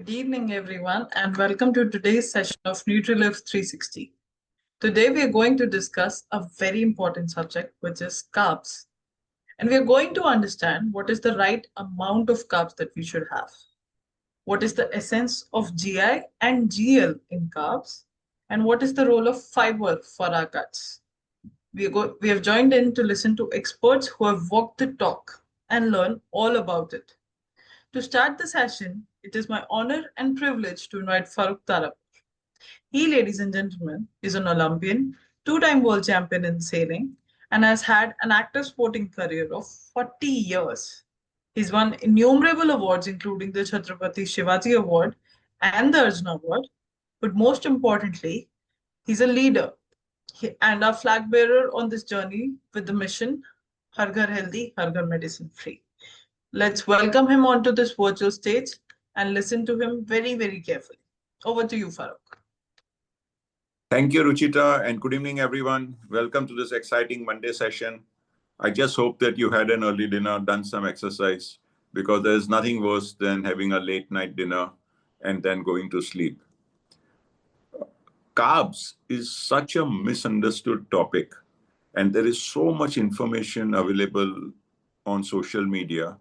Good evening, everyone, and welcome to today's session of NutriLiv 360. Today, we are going to discuss a very important subject, which is carbs. And we are going to understand what is the right amount of carbs that we should have. What is the essence of GI and GL in carbs? And what is the role of fiber for our guts? We have joined in to listen to experts who have walked the talk and learn all about it. To start the session, it is my honor and privilege to invite Farooq Tarap. He, ladies and gentlemen, is an Olympian, two-time world champion in sailing, and has had an active sporting career of 40 years. He's won innumerable awards, including the Chhatrapati Shivaji Award and the Arjuna Award. But most importantly, he's a leader and a flag bearer on this journey with the mission Har Ghar Healthy, Har Ghar Medicine Free. Let's welcome him onto this virtual stage and listen to him very, very carefully. Over to you, Farooq. Thank you, Ruchita, and good evening, everyone. Welcome to this exciting Monday session. I just hope that you had an early dinner, done some exercise, because there's nothing worse than having a late night dinner and then going to sleep. Carbs is such a misunderstood topic, and there is so much information available on social media,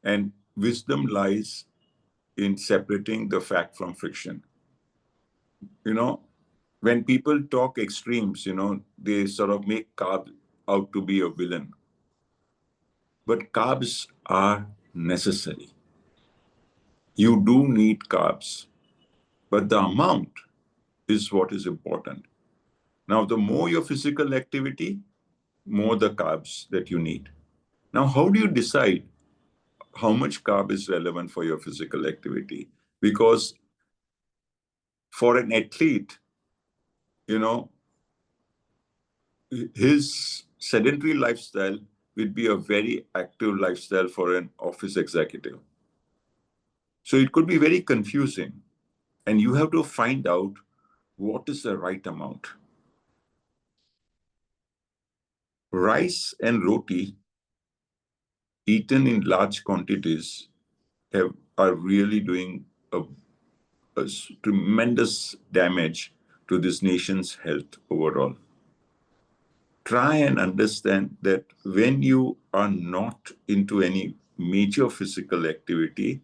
and wisdom lies in separating the fact from fiction. When people talk extremes, they sort of make carbs out to be a villain. But carbs are necessary. You do need carbs, but the amount is what is important. Now, the more your physical activity, more the carbs that you need. Now, how do you decide how much carb is relevant for your physical activity? Because for an athlete, his sedentary lifestyle would be a very active lifestyle for an office executive. So it could be very confusing, and you have to find out what is the right amount. Rice and roti eaten in large quantities are really doing a tremendous damage to this nation's health overall. Try and understand that when you are not into any major physical activity,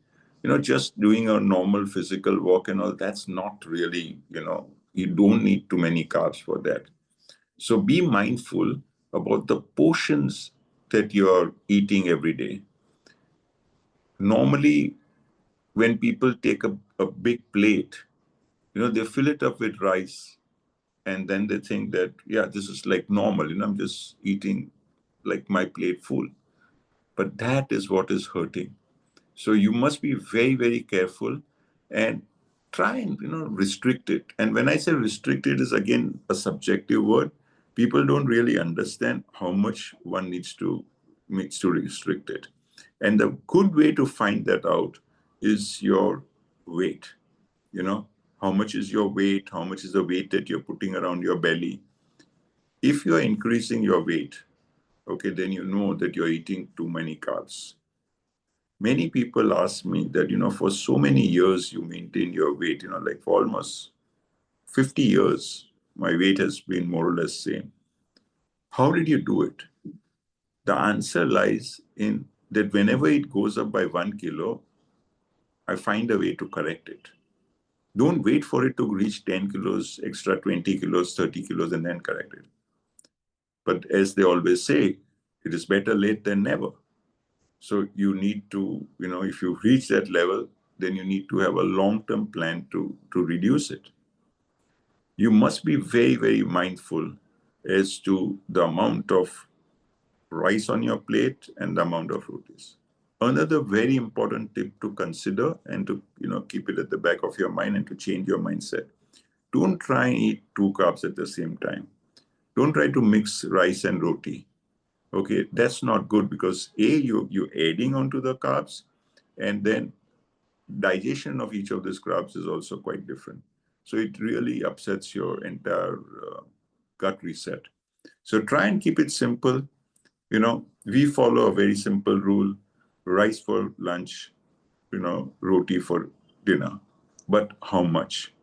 just doing a normal physical walk and all, that's not really, you don't need too many carbs for that. So be mindful about the portions that you're eating every day. Normally, when people take a big plate, they fill it up with rice, and then they think that, yeah, this is like normal, I'm just eating like my plate full. But that is what is hurting. So you must be very, very careful and try and, restrict it. And when I say restrict, it is again a subjective word. People don't really understand how much one needs to restrict it. And the good way to find that out is your weight. How much is your weight? How much is the weight that you're putting around your belly? If you're increasing your weight, okay, then you know that you're eating too many carbs. Many people ask me that, for so many years you maintain your weight, like for almost 50 years, my weight has been more or less same. How did you do it? The answer lies in that whenever it goes up by 1 kilo, I find a way to correct it. Don't wait for it to reach 10 kilos, extra 20 kilos, 30 kilos, and then correct it. But as they always say, it is better late than never. So you need to, if you reach that level, then you need to have a long-term plan to reduce it. You must be very, very mindful as to the amount of rice on your plate and the amount of rotis. Another very important tip to consider and to keep it at the back of your mind and to change your mindset. Don't try and eat 2 carbs at the same time. Don't try to mix rice and roti. Okay, that's not good because you're adding onto the carbs, and then digestion of each of these carbs is also quite different. So it really upsets your entire gut reset. So try and keep it simple. We follow a very simple rule: rice for lunch, roti for dinner, but how much?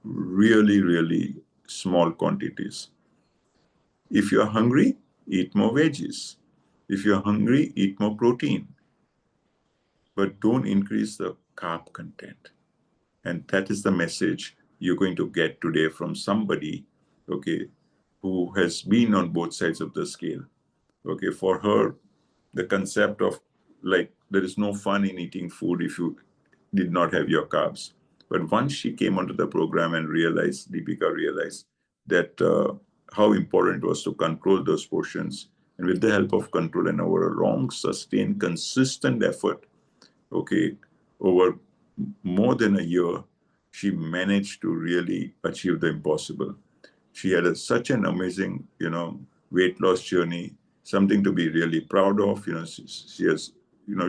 Really, really small quantities. If you're hungry, eat more veggies. If you're hungry, eat more protein, but don't increase the carb content. And that is the message you're going to get today from somebody, okay, who has been on both sides of the scale. Okay, for her, the concept of like there is no fun in eating food if you did not have your carbs. But once she came onto the program and realized, Deepika realized that how important it was to control those portions. And with the help of control and over a long, sustained, consistent effort, okay, over more than a year, she managed to really achieve the impossible. She had such an amazing, weight loss journey, something to be really proud of. She has,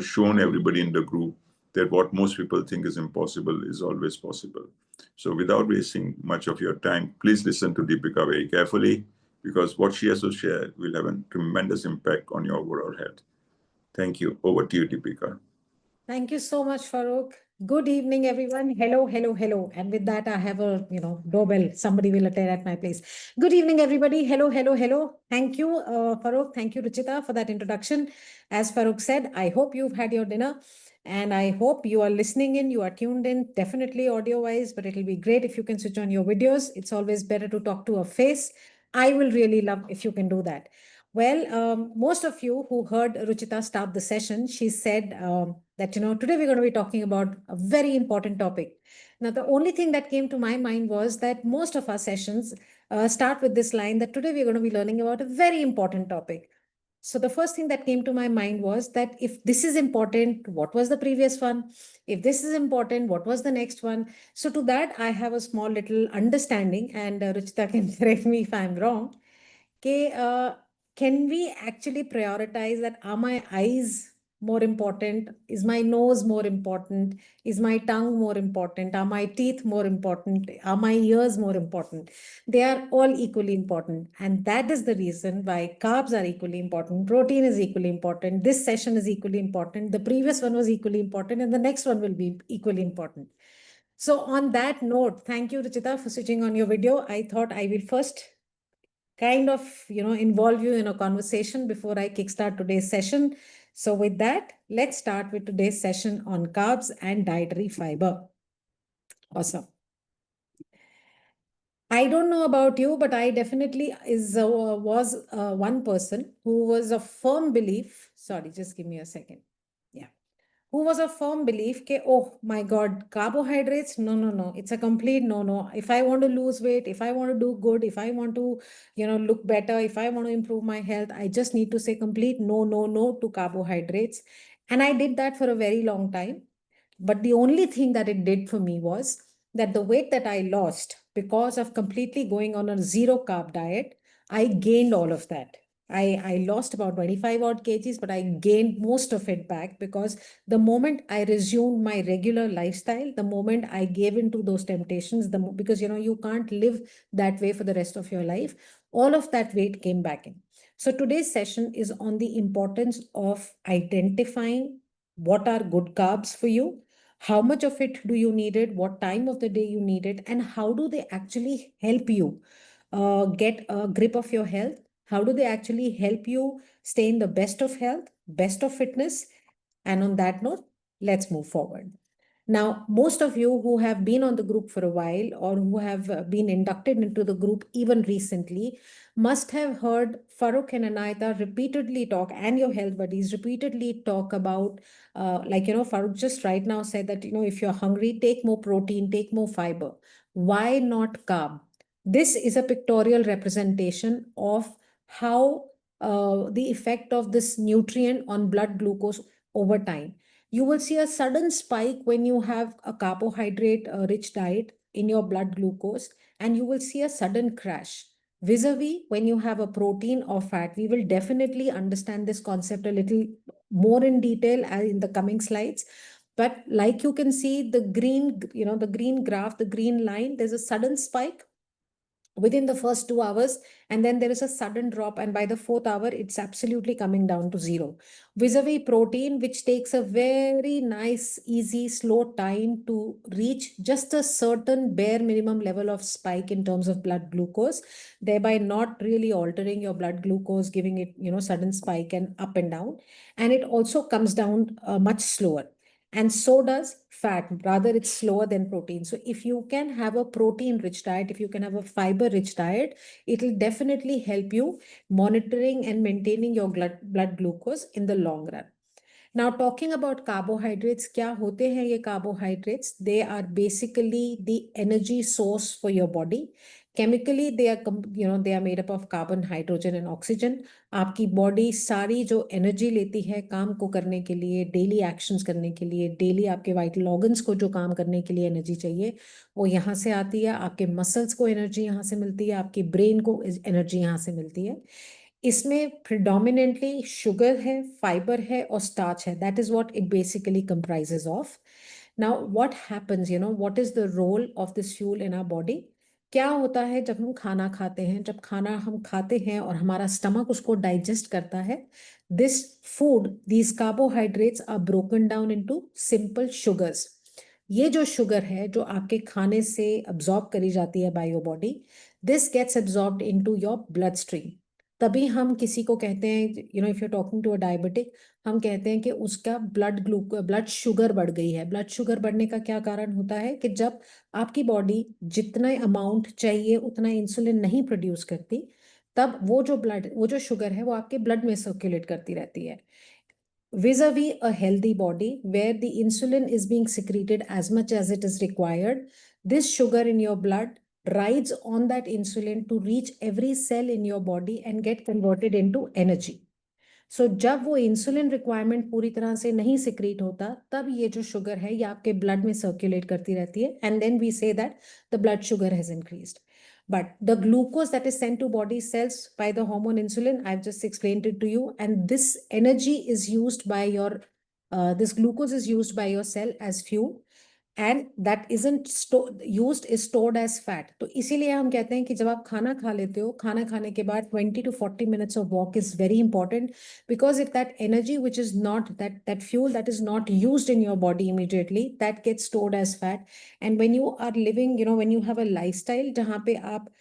shown everybody in the group that what most people think is impossible is always possible. So without wasting much of your time, please listen to Deepika very carefully because what she has to share will have a tremendous impact on your overall health. Thank you. Over to you, Deepika. Thank you so much, Farooq. Good evening, everyone. Hello, hello, hello. And with that, I have a doorbell. Somebody will attend at my place. Good evening, everybody. Hello, hello, hello. Thank you, Farooq. Thank you, Ruchita, for that introduction. As Farooq said, I hope you've had your dinner. And I hope you are listening in, you are tuned in, definitely audio wise, but it'll be great if you can switch on your videos. It's always better to talk to a face. I will really love if you can do that. Well, most of you who heard Ruchita start the session, she said that, today we're going to be talking about a very important topic. Now, the only thing that came to my mind was that most of our sessions start with this line that today we're going to be learning about a very important topic. So the first thing that came to my mind was that if this is important, what was the previous one? If this is important, what was the next one? So to that, I have a small little understanding, and Ruchita can correct me if I'm wrong. Okay, can we actually prioritize that? Are my eyes more important? Is my nose more important? Is my tongue more important? Are my teeth more important? Are my ears more important? They are all equally important. And that is the reason why carbs are equally important. Protein is equally important. This session is equally important. The previous one was equally important. And the next one will be equally important. So on that note, thank you, Ruchita, for switching on your video. I thought I will first kind of involve you in a conversation before I kickstart today's session. So with that, let's start with today's session on carbs and dietary fiber. Awesome. I don't know about you, but I definitely was one person who was a firm belief. Sorry, just give me a second. Yeah, who was a firm belief that, oh my God, carbohydrates, no, no, no, it's a complete no, no. If I want to lose weight, if I want to do good, if I want to, look better, if I want to improve my health, I just need to say complete no, no, no to carbohydrates. And I did that for a very long time. But the only thing that it did for me was that the weight that I lost because of completely going on a zero carb diet, I gained all of that. I lost about 25 odd kgs, but I gained most of it back because the moment I resumed my regular lifestyle, the moment I gave into those temptations, because you can't live that way for the rest of your life, all of that weight came back in. So today's session is on the importance of identifying what are good carbs for you, how much of it do you need it, what time of the day you need it, and how do they actually help you get a grip of your health. How do they actually help you stay in the best of health, best of fitness? And on that note, let's move forward. Now, most of you who have been on the group for a while or who have been inducted into the group even recently must have heard Farooq and Anayata repeatedly talk, and your health buddies repeatedly talk about, Farooq just right now said that, if you're hungry, take more protein, take more fiber. Why not carb? This is a pictorial representation of how the effect of this nutrient on blood glucose over time. You will see a sudden spike when you have a carbohydrate rich diet in your blood glucose, and you will see a sudden crash. Vis-a-vis, when you have a protein or fat, we will definitely understand this concept a little more in detail in the coming slides. But like you can see the green, the green graph, the green line, there's a sudden spike within the first 2 hours, and then there is a sudden drop, and by the fourth hour it's absolutely coming down to zero. Vis-a-vis protein, which takes a very nice, easy, slow time to reach just a certain bare minimum level of spike in terms of blood glucose, thereby not really altering your blood glucose, giving it, sudden spike and up and down. And it also comes down much slower, and so does fat. Rather, it's slower than protein. So if you can have a protein rich diet, if you can have a fiber rich diet, it will definitely help you monitoring and maintaining your blood glucose in the long run. Now, talking about carbohydrates, क्या होते हैं ये carbohydrates? They are basically the energy source for your body. Chemically, they are made up of carbon, hydrogen and oxygen. आपकी body सारी जो energy लेती है काम को करने के लिए, daily actions करने के लिए, daily आपके vital organs को जो काम करने के लिए energy चाहिए, वो यहाँ से आती है. आपके muscles को energy यहाँ से मिलती है, आपके brain को energy यहाँ से मिलती है. इसमें प्रिडोमिनेंटली शुगर है, फाइबर है और स्टार्च है. That is what it basically comprises of. Now what happens, what is the role of this fuel in our body? क्या होता है जब हम खाना खाते हैं? जब खाना हम खाते हैं और हमारा स्टमक उसको डाइजेस्ट करता है, this food, these carbohydrates are broken down into simple sugars. ये जो शुगर है जो आपके खाने से अब्सॉर्ब करी जाती है by your body, this gets absorbed into your blood stream. तभी हम किसी को कहते हैं, if you talking to a diabetic, हम कहते हैं कि उसका ब्लड शुगर बढ़ गई है. ब्लड शुगर बढ़ने का क्या कारण होता है कि जब आपकी बॉडी जितना अमाउंट चाहिए उतना इंसुलिन नहीं प्रोड्यूस करती, तब वो जो शुगर है वो आपके ब्लड में सर्कुलेट करती रहती है. Vis-a-vis a healthy body where the insulin is being secreted as much as it is required, this sugar in your blood rides on that insulin to reach every cell in your body and get converted into energy. सो जब वो insulin requirement पूरी तरह से नहीं secrete होता, तब ये जो शुगर है ये आपके ब्लड में सर्कुलेट करती रहती है, and then we say that the blood sugar has increased. But the glucose that is sent to body cells by the hormone insulin, I've just explained it to you, and this energy is used by this glucose is used by your cell as fuel, and that isn't used, is stored as fat. तो इसीलिए हम कहते हैं कि जब आप खाना खा लेते हो, खाना खाने के बाद 20 to 40 minutes of walk is very important, because if that energy which is not that fuel that is not used in your body immediately, that gets stored as fat. And when you are living, when you have a lifestyle जहाँ पे आप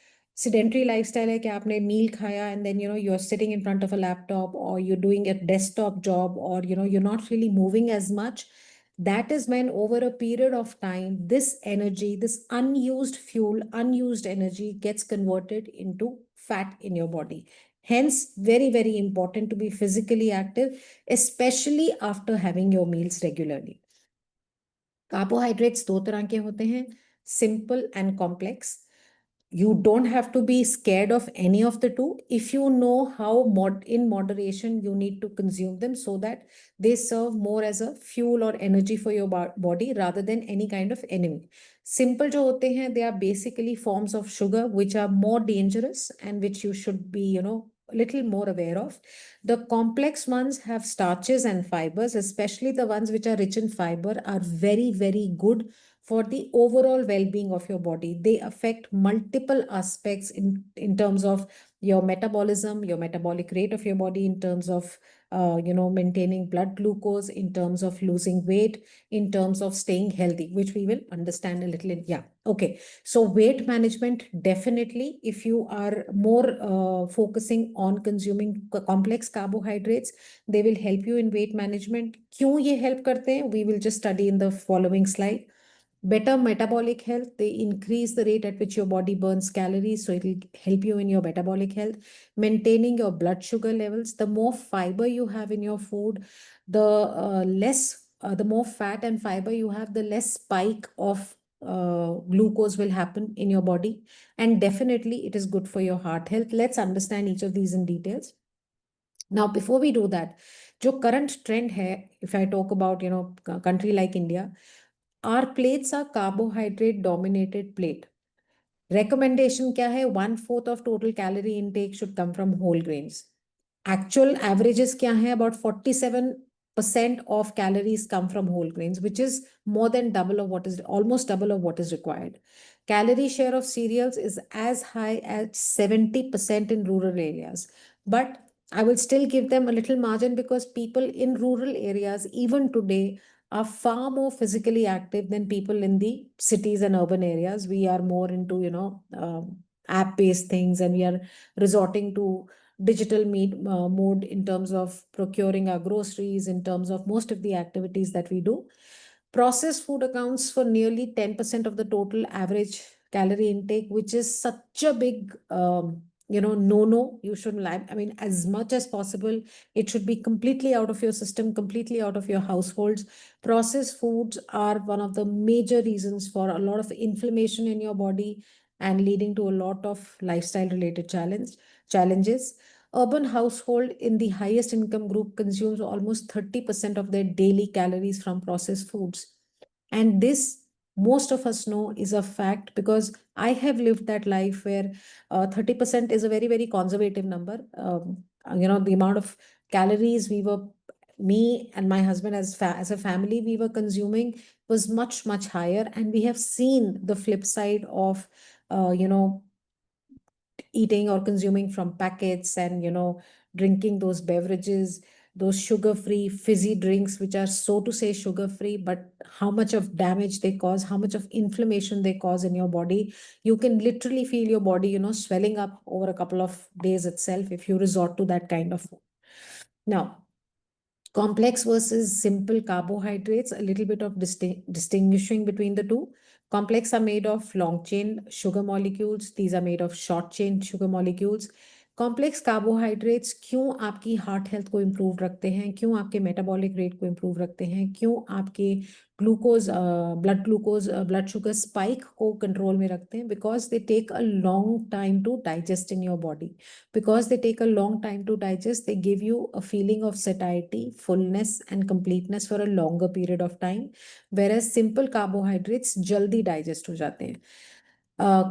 sedentary lifestyle है कि आपने मील खाया and then you're sitting in front of a laptop, or you're doing a desktop job, or you're not really moving as much, that is when over a period of time this energy, this unused fuel, unused energy gets converted into fat in your body. Hence, very, very important to be physically active, especially after having your meals regularly. Carbohydrates दो तरह के होते हैं, simple and complex. You don't have to be scared of any of the two if you know how in moderation you need to consume them, so that they serve more as a fuel or energy for your body rather than any kind of enemy. Simple jo hote hain, they are basically forms of sugar which are more dangerous and which you should be, a little more aware of. The complex ones have starches and fibers, especially the ones which are rich in fiber are very, very good for the overall well-being of your body. They affect multiple aspects in terms of your metabolism, your metabolic rate of your body, in terms of maintaining blood glucose, in terms of losing weight, in terms of staying healthy, which we will understand a little in. Yeah, okay. So weight management, definitely, if you are more focusing on consuming complex carbohydrates, they will help you in weight management. क्यों ये help करते हैं? We will just study in the following slide. Better metabolic health, they increase the rate at which your body burns calories, so it will help you in your metabolic health. Maintaining your blood sugar levels, the more fiber you have in your food, the more fat and fiber you have, the less spike of glucose will happen in your body, and definitely it is good for your heart health. Let's understand each of these in details. Now, before we do that, जो current trend है, if I talk about country like India, our plates are carbohydrate dominated plate. Recommendation क्या है? 1/4 of total calorie intake should come from whole grains. Actual averages क्या है? About 47% percent of calories come from whole grains, which is more than double of what is almost double of what is required. Calorie share of cereals is as high as 70% in rural areas. But I will still give them a little margin because people in rural areas, even today, are far more physically active than people in the cities and urban areas. We are more into, app-based things, and we are resorting to digital mode in terms of procuring our groceries, in terms of most of the activities that we do. Processed food accounts for nearly 10% of the total average calorie intake, which is such a big, no. You shouldn't lie. I mean, as much as possible, it should be completely out of your system, completely out of your households. Processed foods are one of the major reasons for a lot of inflammation in your body and leading to a lot of lifestyle related challenges. Urban household in the highest income group consumes almost 30% of their daily calories from processed foods. And this, most of us know, is a fact because I have lived that life where 30% is a very, very conservative number. The amount of calories me and my husband as a family, we were consuming was much, much higher. And we have seen the flip side of, eating or consuming from packets and drinking those beverages, those sugar free fizzy drinks, which are so to say sugar free, but how much of damage they cause, how much of inflammation they cause in your body. You can literally feel your body swelling up over a couple of days itself if you resort to that kind of food. Now, complex versus simple carbohydrates, a little bit of distinguishing between the two. Complex are made of long chain sugar molecules. These are made of short chain sugar molecules. Complex carbohydrates क्यों आपकी heart health को improve रखते हैं, क्यों आपके metabolic rate को improve रखते हैं, क्यों आपके ब्लड शुगर स्पाइक को कंट्रोल में रखते हैं? Because they take a long time to digest in your body. Because they take a long time to digest, they give you a feeling of satiety, fullness, and completeness for a longer period of time. Whereas simple carbohydrates jaldi digest ho jate hain.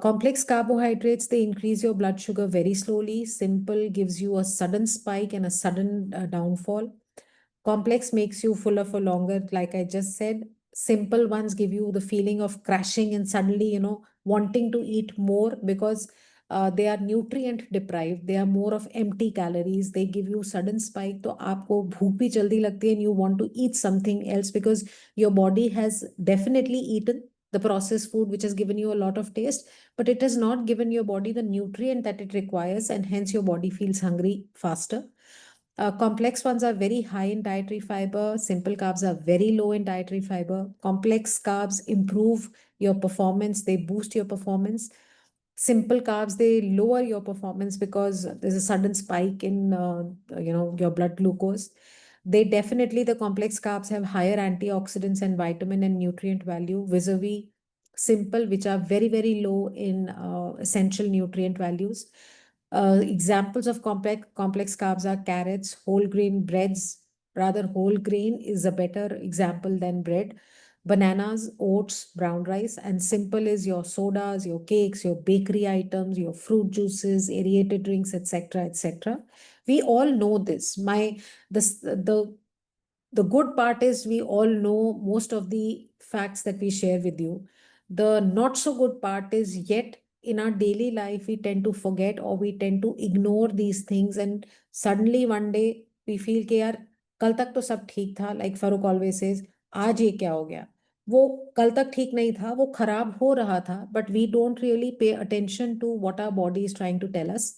Complex carbohydrates, they increase your blood sugar very slowly. Simple gives you a sudden spike and a sudden downfall. Complex makes you fuller for longer, like I just said. Simple ones give you the feeling of crashing and suddenly, wanting to eat more because they are nutrient deprived. They are more of empty calories. They give you sudden spike. तो आपको भूख भी जल्दी लगती है and you want to eat something else because your body has definitely eaten the processed food, which has given you a lot of taste, but it has not given your body the nutrient that it requires, and hence your body feels hungry faster. Complex ones are very high in dietary fiber. Simple carbs are very low in dietary fiber. Complex carbs improve your performance. They boost your performance. Simple carbs, they lower your performance because there's a sudden spike in your blood glucose. They definitely, the complex carbs have higher antioxidants and vitamin and nutrient value vis-a-vis simple, which are very, very low in essential nutrient values. Examples of complex carbs are carrots, whole grain breads. Rather, whole grain is a better example than bread. Bananas, oats, brown rice, and simple is your sodas, your cakes, your bakery items, your fruit juices, aerated drinks, etc., etc. We all know this. The good part is we all know most of the facts that we share with you. The not so good part is yet in our daily life, we tend to forget or we tend to ignore these things. And suddenly one day we feel कि यार कल तक तो सब ठीक था, like Farooq always says, आज ये क्या हो गया? वो कल तक ठीक नहीं था, वो खराब हो रहा था, but we don't really pay attention to what our body is trying to tell us.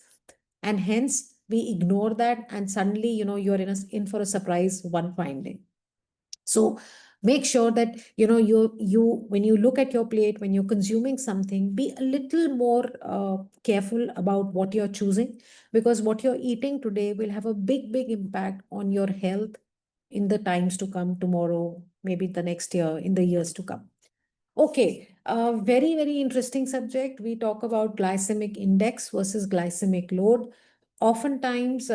And hence we ignore that, and suddenly, you're in for a surprise one fine day. So make sure that you when you look at your plate, when you're consuming something, be a little more careful about what you're choosing, because what you're eating today will have a big impact on your health in the times to come, tomorrow, maybe the next year, in the years to come. Okay, very, very interesting subject. We talk about glycemic index versus glycemic load. Oftentimes,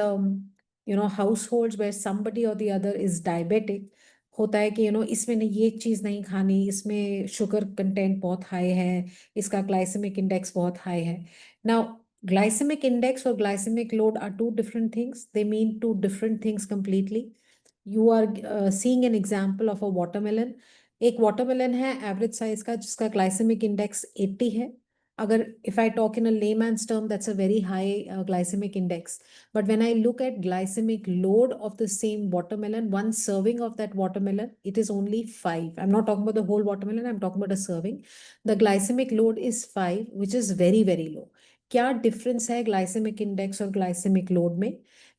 households where somebody or the other is diabetic, होता है कि इसमें ये चीज़ नहीं खानी, इसमें sugar content बहुत high है, इसका ग्लाइसेमिक इंडेक्स बहुत हाई है. Now, glycemic index or glycemic load are two different things. They mean two different things completely. you are seeing an example of a watermelon. एक watermelon है average size का जिसका glycemic index 80 है. अगर if I talk in a layman's term, that's a very high glycemic index. But when I look at glycemic load of the same watermelon, one serving of that watermelon, it is only 5. I'm not talking about the whole watermelon, I'm talking about a serving. The glycemic load is 5, which is very, very low. क्या difference है glycaemic index और glycaemic load में?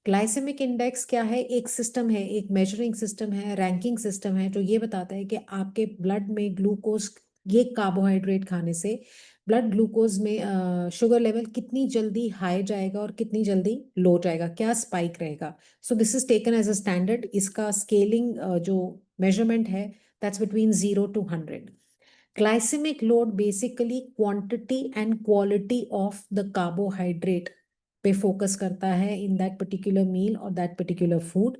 Glycaemic index क्या है? एक system है, एक measuring system है, रैंकिंग सिस्टम है, जो ये बताता है कि आपके ब्लड में ग्लूकोज, ये कार्बोहाइड्रेट खाने से ब्लड ग्लूकोज में शुगर लेवल कितनी जल्दी हाई जाएगा और कितनी जल्दी लो जाएगा, क्या स्पाइक रहेगा. So this is taken as a standard. इसका स्केलिंग जो मेजरमेंट है, that's between 0 to 100. Glycemic load basically quantity and quality of the carbohydrate पे फोकस करता है in that particular meal or that particular food.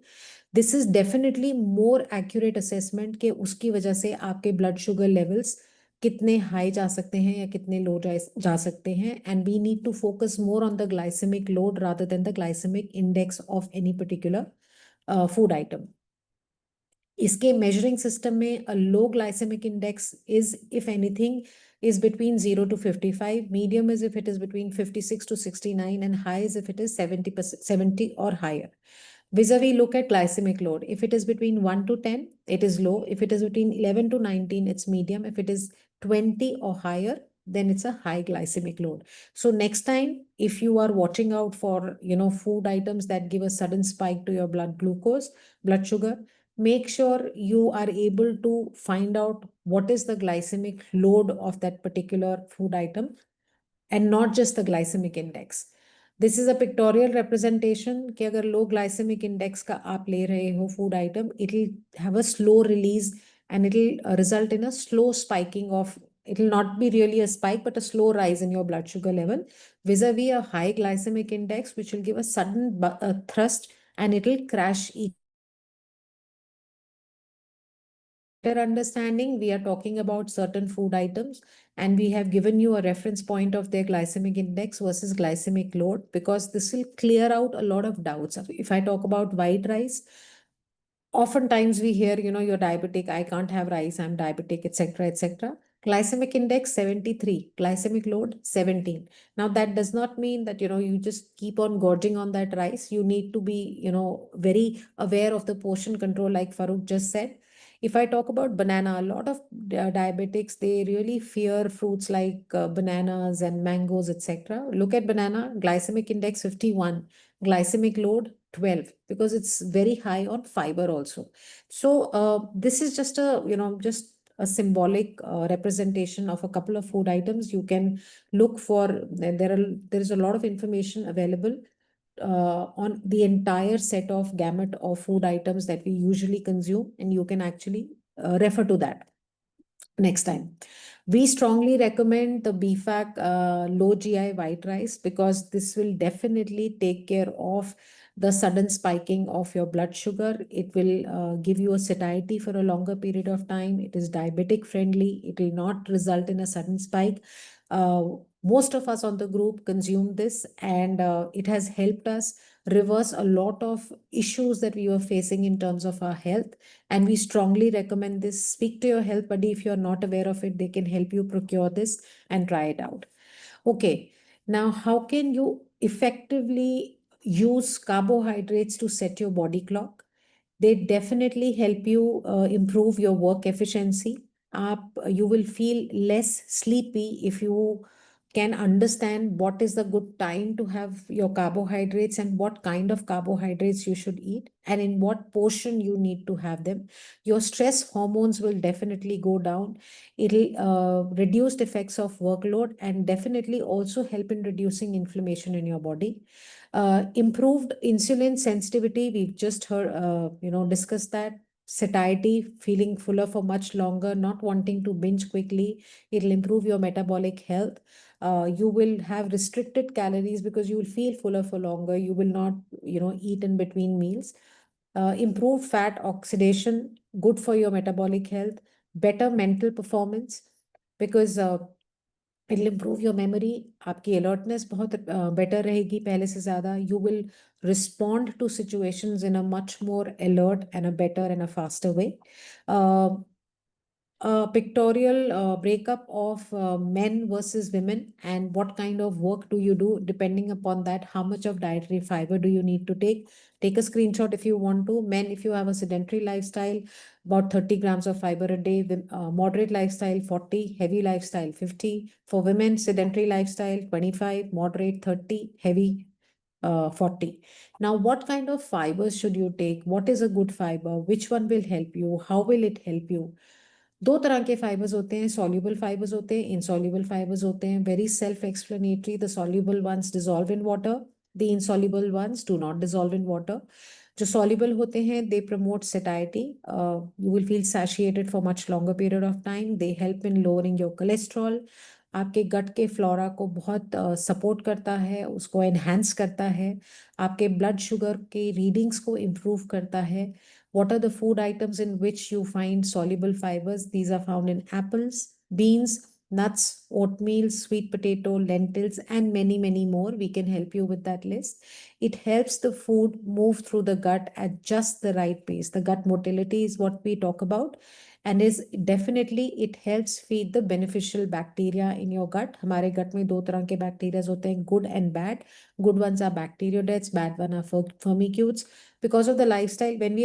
This is definitely more accurate assessment कि उसकी वजह से आपके blood sugar levels कितने हाई जा सकते हैं या कितने लो जा सकते हैं. And we need to focus more on the glycemic load rather than the glycemic index of any particular food item. इसके measuring system में a low glycemic index is, if anything, is between 0 to 55. Medium is if it is between 56 to 69, and high is if it is 70 or higher. Vis-a-vis, look at glycemic load. If it is between 1 to 10, it is low. If it is between 11 to 19, it's medium. If it is 20 or higher, then it's a high glycemic load. So next time, if you are watching out for, food items that give a sudden spike to your blood glucose, blood sugar, make sure you are able to find out what is the glycemic load of that particular food item and not just the glycemic index. This is a pictorial representation कि अगर low glycemic index का आप ले रहे हो food item, it will have a slow release and it will result in a slow spiking of, it will not be really a spike, but a slow rise in your blood sugar level, vis-a-vis a high glycemic index, which will give a sudden thrust and it will crash. Better understanding, we are talking about certain food items and we have given you a reference point of their glycemic index versus glycemic load, because this will clear out a lot of doubts. If I talk about white rice, oftentimes we hear, you're diabetic, I can't have rice, I'm diabetic, etc., etc. Glycemic index 73, glycemic load 17. Now that does not mean that, you just keep on gorging on that rice. You need to be, very aware of the portion control, like Farooq just said. If I talk about banana, a lot of diabetics, they really fear fruits like bananas and mangoes, etc. Look at banana, glycemic index 51, glycemic load 12, because it's very high on fiber also. So this is just just a symbolic representation of a couple of food items. You can look for, there is a lot of information available on the entire set of gamut of food items that we usually consume, and you can actually refer to that next time. We strongly recommend the BFAC low GI white rice, because this will definitely take care of the sudden spiking of your blood sugar. It will give you a satiety for a longer period of time. It is diabetic friendly. It will not result in a sudden spike. Most of us on the group consume this, and it has helped us reverse a lot of issues that we were facing in terms of our health. And we strongly recommend this. Speak to your health buddy. If you're not aware of it, they can help you procure this and try it out. Okay, now how can you effectively use carbohydrates to set your body clock? They definitely help you improve your work efficiency. You will feel less sleepy if you can understand what is the good time to have your carbohydrates and what kind of carbohydrates you should eat and in what portion you need to have them. Your stress hormones will definitely go down. It'll reduce the effects of workload and definitely also help in reducing inflammation in your body. Improved insulin sensitivity, we've just heard, discussed that. Satiety, feeling fuller for much longer, not wanting to binge quickly. It'll improve your metabolic health. You will have restricted calories because you will feel fuller for longer. You will not, eat in between meals. Improved fat oxidation, good for your metabolic health. Better mental performance, because it will improve your memory, आपकी alertness बहुत better रहेगी पहले से ज़्यादा. You will respond to situations in a much more alert and a better and a faster way. A pictorial breakup of men versus women, and what kind of work do you do depending upon that, how much of dietary fiber do you need to take a screenshot if you want to. Men, if you have a sedentary lifestyle, about 30 grams of fiber a day. Moderate lifestyle 40, heavy lifestyle 50. For women, sedentary lifestyle 25, moderate 30, heavy 40. Now, what kind of fibers should you take? What is a good fiber? Which one will help you? How will it help you? दो तरह के fibres होते हैं, soluble fibres होते हैं, insoluble fibres होते हैं. Very self explanatory. The soluble ones dissolve in water, the insoluble ones do not dissolve in water. जो सॉल्युबल होते हैं, they promote satiety. You will feel satiated for much longer period of time. They help in lowering your cholesterol. आपके gut के flora को बहुत support करता है, उसको एनहांस करता है. आपके ब्लड शुगर के रीडिंग्स को इम्प्रूव करता है. What are the food items in which you find soluble fibers? These are found in apples, beans, nuts, oatmeal, sweet potato, lentils, and many, many more. We can help you with that list. It helps the food move through the gut at just the right pace. The gut motility is what we talk about, and is definitely it helps feed the beneficial bacteria in your gut. हमारे gut में दो तरह के bacteria होते हैं, good and bad. Good ones are bacteroidetes, bad one are firmicutes. Because of the lifestyle, when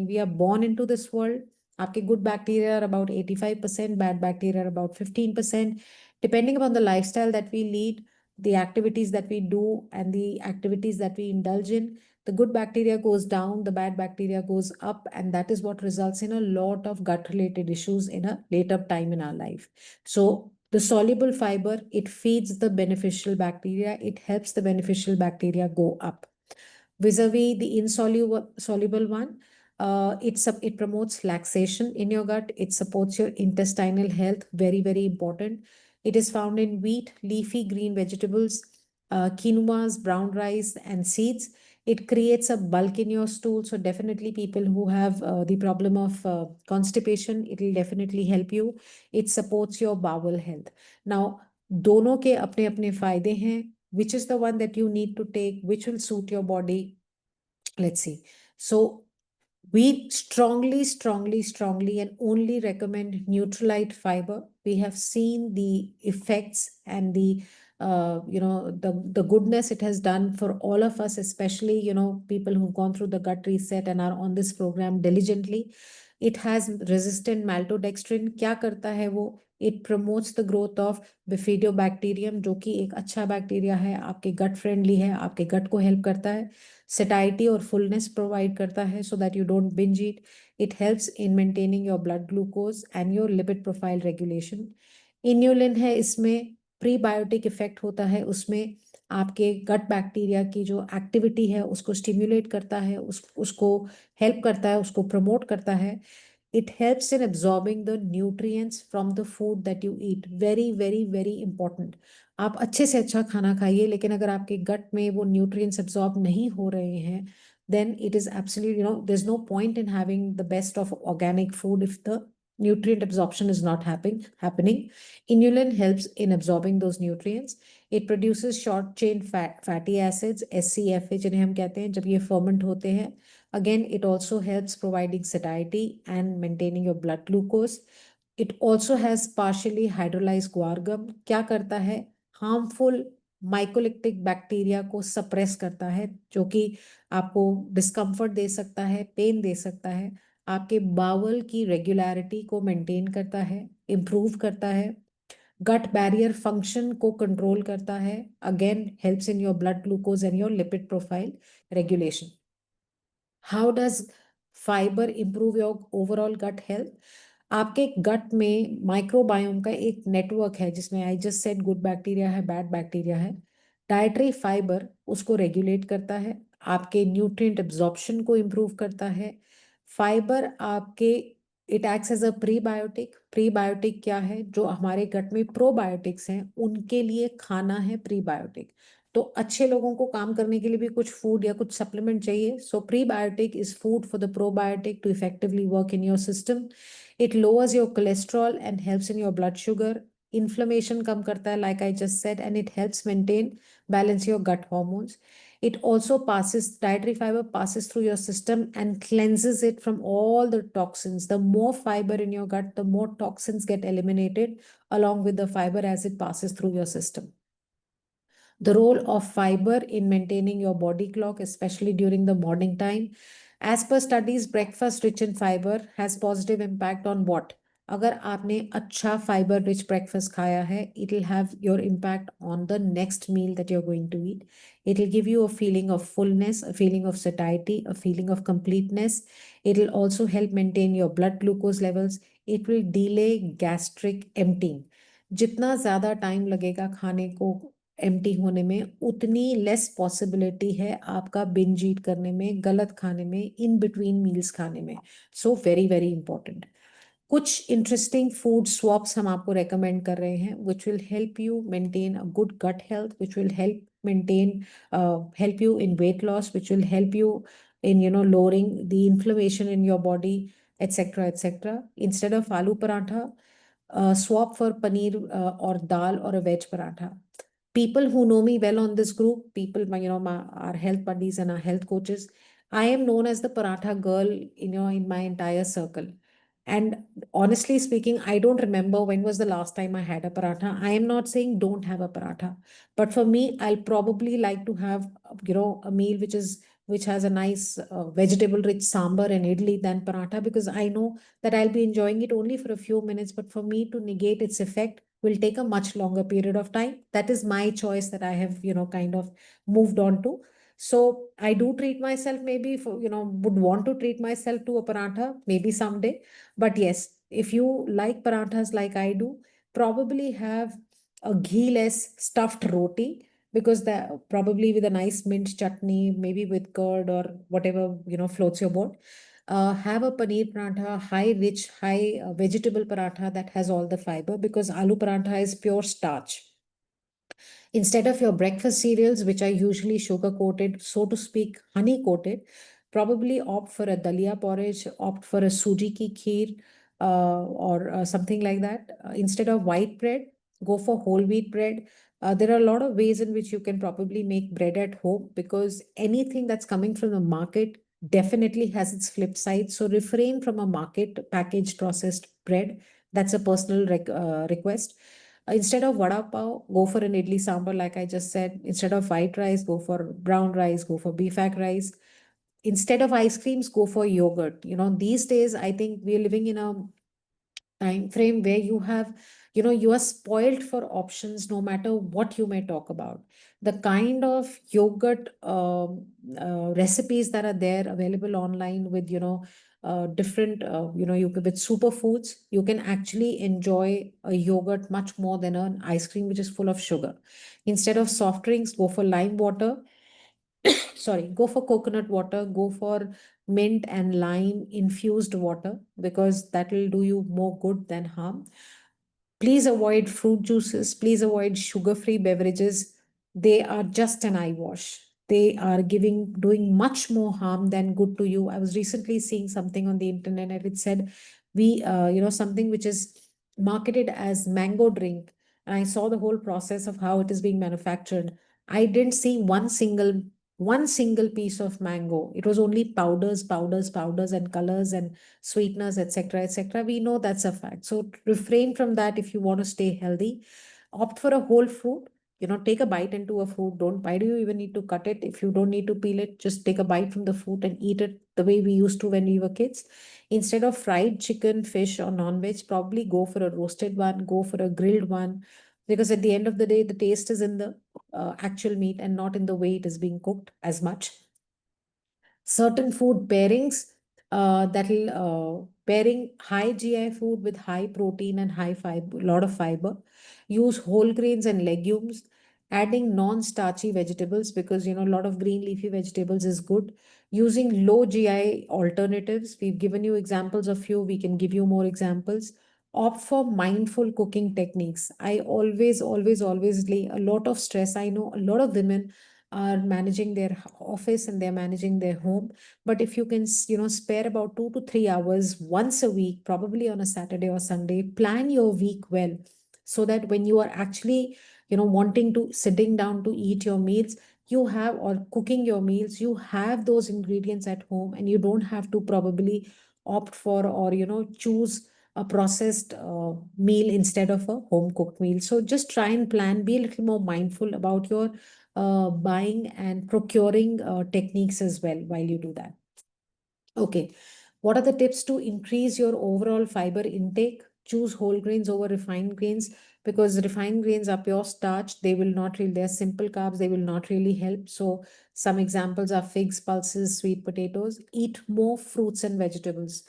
we are born into this world, आपके good bacteria are about 85%, bad bacteria are about 15%. Depending upon the lifestyle that we lead, the activities that we do, and the activities that we indulge in, the good bacteria goes down, the bad bacteria goes up, and that is what results in a lot of gut related issues in a later time in our life. So the soluble fiber, it feeds the beneficial bacteria, it helps the beneficial bacteria go up. Vis-a-vis the insoluble one, it promotes laxation in your gut. It supports your intestinal health. Very, very important. It is found in wheat, leafy green vegetables, quinoas, brown rice, and seeds. It creates a bulk in your stool. So definitely people who have the problem of constipation, it will definitely help you. It supports your bowel health. Now, दोनों के अपने अपने फायदे हैं. Which is the one that you need to take, which will suit your body? Let's see. So we strongly and only recommend Nutrilite fiber. We have seen the effects and the the goodness it has done for all of us, especially people who've gone through the gut reset and are on this program diligently. It has resistant maltodextrin. क्या करता है वो? It promotes the growth of Bifidobacterium, जो कि एक अच्छा bacteria है, आपके गट फ्रेंडली है, आपके गट को हेल्प करता है. Satiety और fullness provide करता है so that you don't binge eat. It helps in maintaining your blood glucose and your lipid profile regulation. Inulin है इसमें, प्रीबायोटिक इफेक्ट होता है उसमें. आपके गट बैक्टीरिया की जो एक्टिविटी है उसको स्टिम्युलेट करता है, उसको हेल्प करता है, उसको प्रमोट करता है. It helps in absorbing the nutrients from the food that you eat. Very, very, very important. आप अच्छे से अच्छा खाना खाइए, लेकिन अगर आपके गट में वो न्यूट्रिएंट्स एब्जॉर्ब नहीं हो रहे हैं, then it is absolutely, there's no point in having the best of organic food if the nutrient absorption is not happening. Inulin helps in absorbing those nutrients. It produces short chain fatty acids, SCFA जिन्हें हम कहते हैं, जब ये ferment होते हैं. Again, it also helps providing satiety and maintaining your blood glucose. It also has partially hydrolyzed guar gum. क्या करता है? Harmful mycolytic bacteria को suppress करता है, जो कि आपको discomfort दे सकता है, pain दे सकता है. आपके bowel की regularity को maintain करता है, improve करता है. Gut barrier function को control करता है. Again, helps in your blood glucose and your lipid profile regulation. How does fiber improve your overall gut health? आपके गट में माइक्रोबायोम का एक नेटवर्क है, जिसमें I just said good bacteria है, बैड बैक्टीरिया है. डाइटरी फाइबर उसको रेगुलेट करता है, आपके न्यूट्रिएंट एब्जॉर्प्शन को इम्प्रूव करता है. फाइबर आपके it acts as a prebiotic. Prebiotic क्या है? जो हमारे गट में प्रोबायोटिक्स हैं उनके लिए खाना है प्रीबायोटिक. तो अच्छे लोगों को काम करने के लिए भी कुछ फूड या कुछ सप्लीमेंट चाहिए. So prebiotic is food for the probiotic to effectively work in your system. It lowers your cholesterol and helps in your blood sugar. inflammation कम करता है, like I just said, and it helps maintain balance your gut hormones. It also passes, dietary fiber passes through your system and cleanses it from all the toxins. The more fiber in your gut, the more toxins get eliminated along with the fiber as it passes through your system. The role of fiber in maintaining your body clock, especially during the morning time. As per studies, breakfast rich in fiber has positive impact on what? अगर आपने अच्छा fiber rich breakfast खाया है, it will have your impact on the next meal that you're going to eat. It will give you a feeling of fullness, a feeling of satiety, a feeling of completeness. It will also help maintain your blood glucose levels. It will delay gastric emptying. जितना ज़्यादा time लगेगा खाने को empty होने में, उतनी less possibility है आपका बिंज ईट करने में, गलत खाने में, इन बिटवीन मील्स खाने में. So very very important. कुछ इंटरेस्टिंग फूड स्वैप्स हम आपको रेकमेंड कर रहे हैं which will help you maintain a good gut health, which will help you in weight loss, which will help you in lowering the inflammation in your body, etc etc. Instead of aloo paratha, swap for paneer or dal or a veg paratha. People who know me well on this group, people, our health buddies and our health coaches, I am known as the paratha girl, in my entire circle. And honestly speaking, I don't remember when was the last time I had a paratha. I am not saying don't have a paratha, but for me, I'll probably like to have, a meal which has a nice vegetable rich sambar and idli than paratha, because I know that I'll be enjoying it only for a few minutes, but for me to negate its effect will take a much longer period of time. That is my choice that I have, kind of moved on to. So I do treat myself, maybe for, would want to treat myself to a paratha, maybe someday. But yes, if you like parathas like I do, probably have a ghee-less stuffed roti, because that probably with a nice mint chutney, maybe with curd or whatever, floats your boat. Have a paneer paratha, high rich, high vegetable paratha that has all the fiber, because aloo paratha is pure starch. Instead of your breakfast cereals, which are usually sugar coated, so to speak, honey coated, probably opt for a dalia porridge, opt for a suji ki kheer, or something like that. Instead of white bread, go for whole wheat bread. There are a lot of ways in which you can probably make bread at home, because anything that's coming from the market definitely has its flip side. So refrain from a market packaged processed bread. That's a personal request. Instead of vada pav, go for an idli sambar, like I just said. Instead of white rice, go for brown rice, go for bifak rice. Instead of ice creams, go for yogurt. These days, I think we're living in a time frame where you are spoiled for options, no matter what you may talk about. The kind of yogurt recipes that are there available online with different you could, with superfoods, you can actually enjoy a yogurt much more than an ice cream which is full of sugar. Instead of soft drinks, go for lime water. Sorry, go for coconut water, go for mint and lime infused water, because that will do you more good than harm. Please avoid fruit juices, please avoid sugar free beverages. They are just an eye wash. They are doing much more harm than good to you. I was recently seeing something on the internet and it said, something which is marketed as mango drink, and I saw the whole process of how it is being manufactured. I didn't see one single piece of mango. It was only powders, and colors and sweeteners, etc., etc. We know that's a fact. So refrain from that if you want to stay healthy. Opt for a whole fruit. Take a bite into a fruit. Don't, why do you even need to cut it? If you don't need to peel it, just take a bite from the fruit and eat it the way we used to when we were kids. Instead of fried chicken, fish, or non-veg, probably go for a roasted one, go for a grilled one, because at the end of the day, the taste is in the actual meat and not in the way it is being cooked as much. Certain food pairings, that'll pairing high GI food with high protein and high fiber, lot of fiber. Use whole grains and legumes. Adding non-starchy vegetables, because a lot of green leafy vegetables is good. Using low GI alternatives. We've given you examples of few. We can give you more examples. Opt for mindful cooking techniques. I always lay a lot of stress. I know a lot of women are managing their office and they're managing their home, but if you can spare about 2 to 3 hours once a week, probably on a Saturday or Sunday, plan your week well. so that when you are actually, wanting to sitting down to eat your meals, you have, or cooking your meals, you have those ingredients at home, and you don't have to probably opt for, or choose a processed meal instead of a home cooked meal. So just try and plan, be a little more mindful about your buying and procuring techniques as well while you do that. Okay. What are the tips to increase your overall fiber intake? Choose whole grains over refined grains, because refined grains are pure starch. They will not really, they're simple carbs. They will not really help. So some examples are figs, pulses, sweet potatoes. Eat more fruits and vegetables.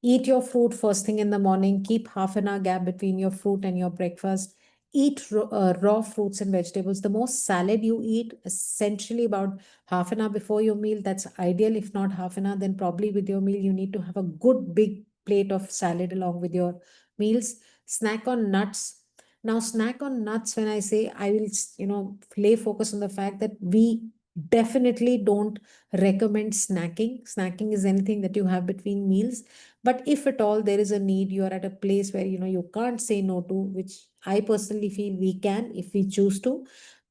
Eat your fruit first thing in the morning. Keep half an hour gap between your fruit and your breakfast. Eat raw fruits and vegetables. The more salad you eat, essentially about half an hour before your meal, that's ideal. If not half an hour, then probably with your meal, you need to have a good big plate of salad along with your meals. Snack on nuts. Now, snack on nuts, when I say, I will, lay focus on the fact that we definitely don't recommend snacking. Snacking is anything that you have between meals. But if at all there is a need, you are at a place where, you can't say no to, which I personally feel we can if we choose to.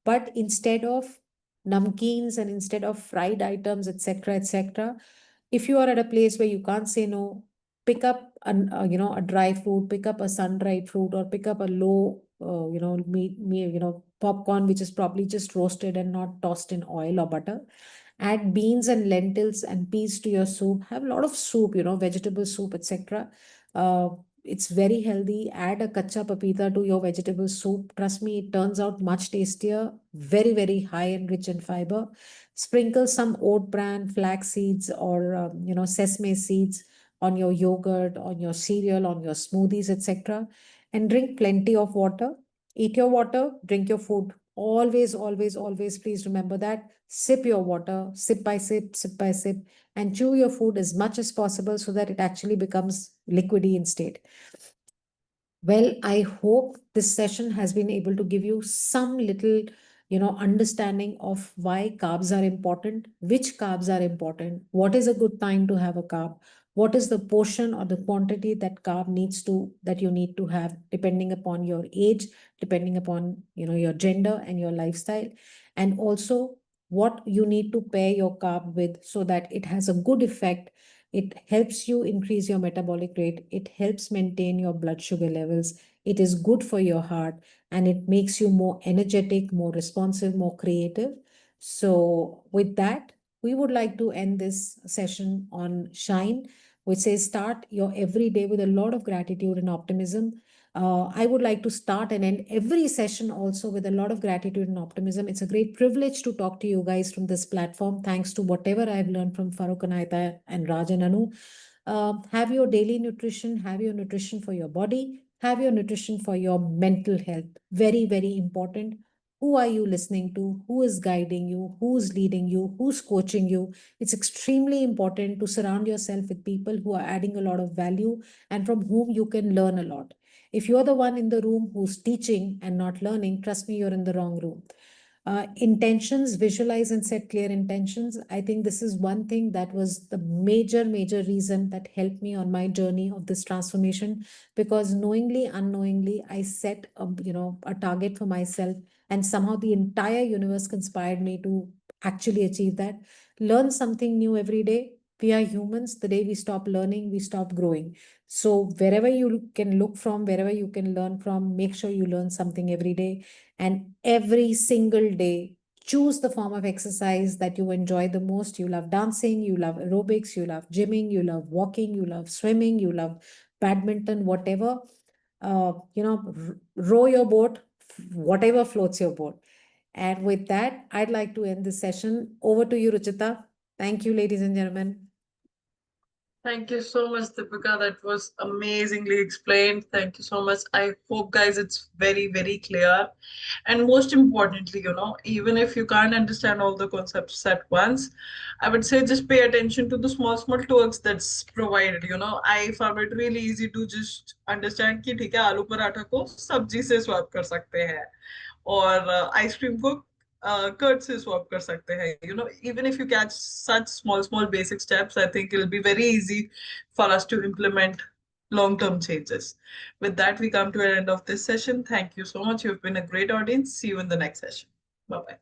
But instead of namkeens and instead of fried items, etc., etc., if you are at a place where you can't say no, pick up a dry fruit, pick up a sun dried fruit, or pick up a low popcorn, which is probably just roasted and not tossed in oil or butter. Add beans and lentils and peas to your soup. Have a lot of soup, vegetable soup, etc. It's very healthy. Add a kacha papita to your vegetable soup. Trust me, it turns out much tastier. Very, very high and rich in fiber. Sprinkle some oat bran, flax seeds, or sesame seeds on your yogurt, on your cereal, on your smoothies, etc. And drink plenty of water. Eat your water, drink your food. Always, always, always, please remember that. Sip your water, sip by sip, and chew your food as much as possible so that it actually becomes liquidy in state. Well, I hope this session has been able to give you some little, understanding of why carbs are important, which carbs are important, what is a good time to have a carb, what is the portion or the quantity that that you need to have, depending upon your age, depending upon, your gender and your lifestyle, and also what you need to pair your carb with so that it has a good effect. It helps you increase your metabolic rate. It helps maintain your blood sugar levels. It is good for your heart, and it makes you more energetic, more responsive, more creative. So, with that, we would like to end this session on Shine, which says start your every day with a lot of gratitude and optimism. I would like to start and end every session also with a lot of gratitude and optimism. It's a great privilege to talk to you guys from this platform, thanks to whatever I've learned from Farooq Anaita and Raj and Anu. Have your daily nutrition, have your nutrition for your body, have your nutrition for your mental health. Very, very important. Who are you listening to? Who is guiding you? Who's leading you? Who's coaching you? It's extremely important to surround yourself with people who are adding a lot of value and from whom you can learn a lot. If you're the one in the room who's teaching and not learning, trust me, you're in the wrong room. Intentions, visualize and set clear intentions. I think this is one thing that was the major, major reason that helped me on my journey of this transformation, because knowingly, unknowingly, I set a target for myself, and somehow the entire universe conspired me to actually achieve that. Learn something new every day. We are humans. The day we stop learning, we stop growing. So wherever you can look from, wherever you can learn from, make sure you learn something every day. And every single day, choose the form of exercise that you enjoy the most. You love dancing, you love aerobics, you love gymming, you love walking, you love swimming, you love badminton, whatever. Row your boat, whatever floats your boat. And with that, I'd like to end this session. Over to you, Ruchita. Thank you, ladies and gentlemen. Thank you so much, Deepika. That was amazingly explained. Thank you so much. I hope, guys, it's very, very clear. And most importantly, even if you can't understand all the concepts at once, I would say just pay attention to the small, small twigs that's provided. I found it really easy to just understand कि ठीक है आलू पराठा को सब्जी से swap कर सकते हैं और आइसक्रीम को कर्ड से स्वैप कर सकते हैं. Even if you catch such small basic steps, I think it'll be very easy for us to implement long-term changes. With that, we come to an end of this session. Thank you so much. You've been a great audience. See you in the next session. Bye-bye.